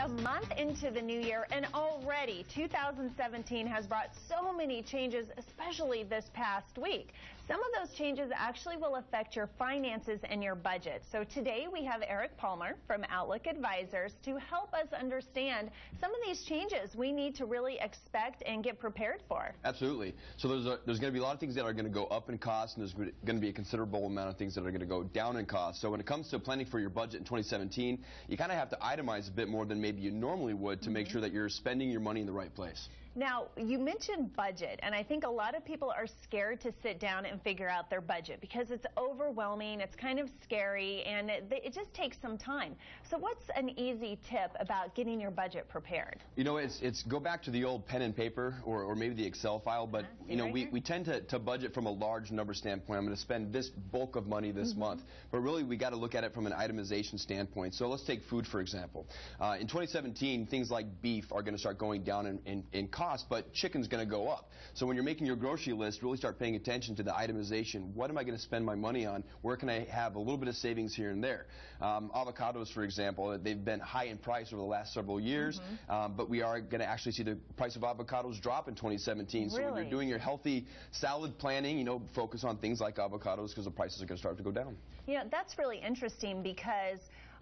a month into the new year, and already 2017 has brought so many changes, especially this past week. Some of those changes actually will affect your finances and your budget. So today we have Eric Palmer from Outlook Advisors to help us understand some of these changes we need to really expect and get prepared for. Absolutely. So there's going to be a lot of things that are going to go up in cost, and there's going to be a considerable amount of things that are going to go down in cost. So when it comes to planning for your budget in 2017, you kind of have to itemize a bit more than maybe you normally would to make sure that you're spending your money in the right place. Now, you mentioned budget, and I think a lot of people are scared to sit down and figure out their budget because it's overwhelming, it's kind of scary, and it just takes some time. So what's an easy tip about getting your budget prepared? You know, it's go back to the old pen and paper or maybe the Excel file, but you know, we tend to budget from a large number standpoint. I'm going to spend this bulk of money this month, but really we got to look at it from an itemization standpoint. So let's take food, for example. In 2017, things like beef are going to start going down in cost, but chicken's going to go up. So when you're making your grocery list, really start paying attention to the itemization. What am I going to spend my money on? Where can I have a little bit of savings here and there? Avocados, for example, they've been high in price over the last several years, but we are going to actually see the price of avocados drop in 2017. So when you're doing your healthy salad planning, you know, focus on things like avocados because the prices are going to start to go down. You know, that's really interesting because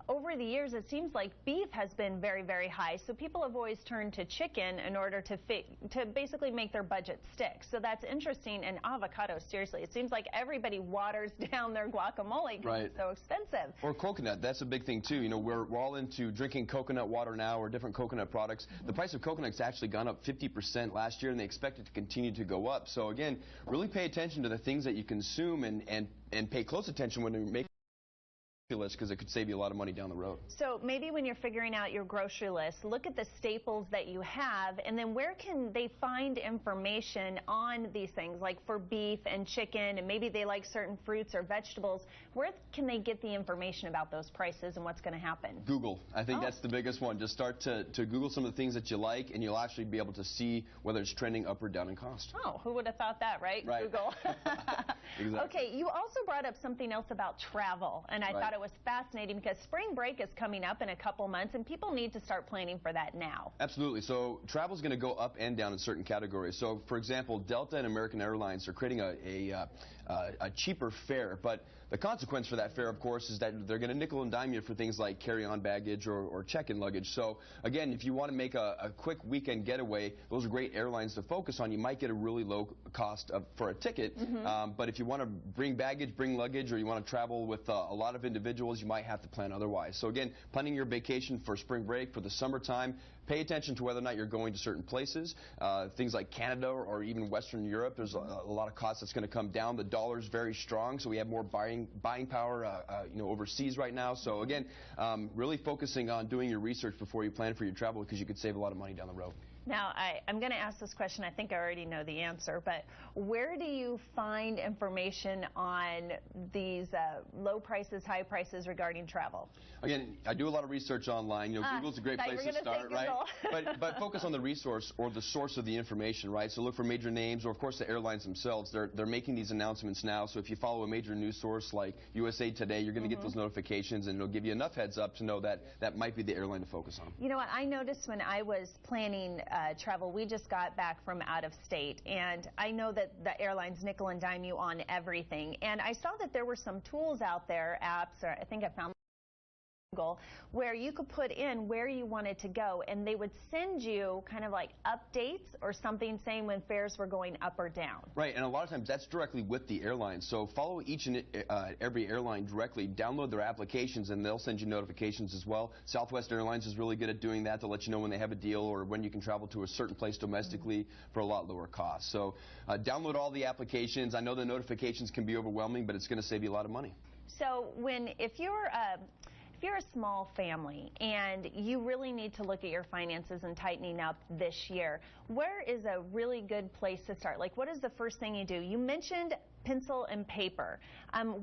over the years, it seems like beef has been very, very high, so people have always turned to chicken in order to basically make their budget stick. So that's interesting. And avocados, seriously, it seems like everybody waters down their guacamole because it's so expensive. Or coconut, that's a big thing too. You know, we're all into drinking coconut water now or different coconut products. The price of coconut's actually gone up 50% last year, and they expect it to continue to go up. So again, really pay attention to the things that you consume and pay close attention when you make list because it could save you a lot of money down the road. So maybe when you're figuring out your grocery list, look at the staples that you have, and then where can they find information on these things, like for beef and chicken, and maybe they like certain fruits or vegetables. Where can they get the information about those prices and what's going to happen? Google. I think that's the biggest one. Just start to Google some of the things that you like, and you'll actually be able to see whether it's trending up or down in cost. Oh, who would have thought that, right? Google. Exactly. Okay, you also brought up something else about travel, and I thought it was fascinating because spring break is coming up in a couple months, and people need to start planning for that now. Absolutely. So travel is going to go up and down in certain categories. So, for example, Delta and American Airlines are creating a cheaper fare, but the consequence for that fare, of course, is that they're going to nickel and dime you for things like carry-on baggage or check-in luggage. So, again, if you want to make a quick weekend getaway, those are great airlines to focus on. You might get a really low cost for a ticket, but if you want to bring baggage, bring luggage, or you want to travel with a lot of individuals, you might have to plan otherwise. So, again, planning your vacation for spring break, for the summertime, pay attention to whether or not you're going to certain places. Things like Canada or even Western Europe, there's a lot of cost that's going to come down. The dollar's very strong, so we have more buying power you know, overseas right now. So again, really focusing on doing your research before you plan for your travel because you could save a lot of money down the road. Now, I'm going to ask this question. I think I already know the answer, but where do you find information on these low prices, high prices regarding travel? Again, I do a lot of research online. You know, Google's a great place to start, right? But focus on the resource or the source of the information, right? So look for major names, or of course the airlines themselves. They're making these announcements now. So if you follow a major news source like USA Today, you're going to get those notifications, and it'll give you enough heads up to know that that might be the airline to focus on. You know what? I noticed when I was planning travel, we just got back from out of state, and I know that the airlines nickel and dime you on everything, and I saw that there were some tools out there, apps, or I think I found Google, where you could put in where you wanted to go, and they would send you kind of like updates or something saying when fares were going up or down. Right, and a lot of times that's directly with the airline. So follow each and every airline directly, download their applications, and they'll send you notifications as well. Southwest Airlines is really good at doing that to let you know when they have a deal or when you can travel to a certain place domestically for a lot lower cost. So download all the applications. I know the notifications can be overwhelming, but it's going to save you a lot of money. So if you're a small family and you really need to look at your finances and tightening up this year, where is a really good place to start? Like, what is the first thing you do? You mentioned pencil and paper.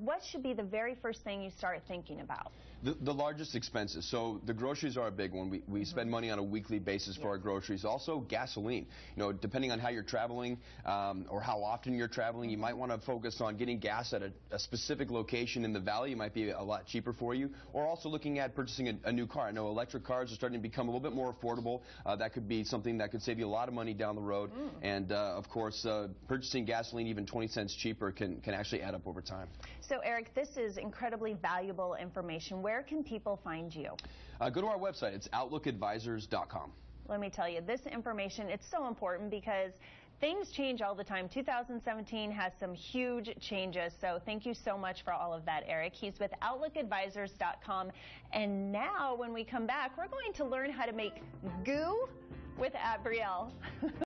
What should be the very first thing you start thinking about? The largest expenses. So the groceries are a big one. We spend money on a weekly basis for our groceries. Also gasoline. You know, depending on how you're traveling or how often you're traveling, you might want to focus on getting gas at a specific location in the valley. It might be a lot cheaper for you. Or also looking at purchasing a new car. I know electric cars are starting to become a little bit more affordable. That could be something that could save you a lot of money down the road. And of course, purchasing gasoline even 20 cents cheaper can actually add up over time. So Eric, this is incredibly valuable information. Where can people find you? Go to our website. It's outlookadvisors.com. Let me tell you, this information, it's so important because things change all the time. 2017 has some huge changes, so thank you so much for all of that, Eric. He's with outlookadvisors.com. And now, when we come back, we're going to learn how to make goo with Aunt Brielle.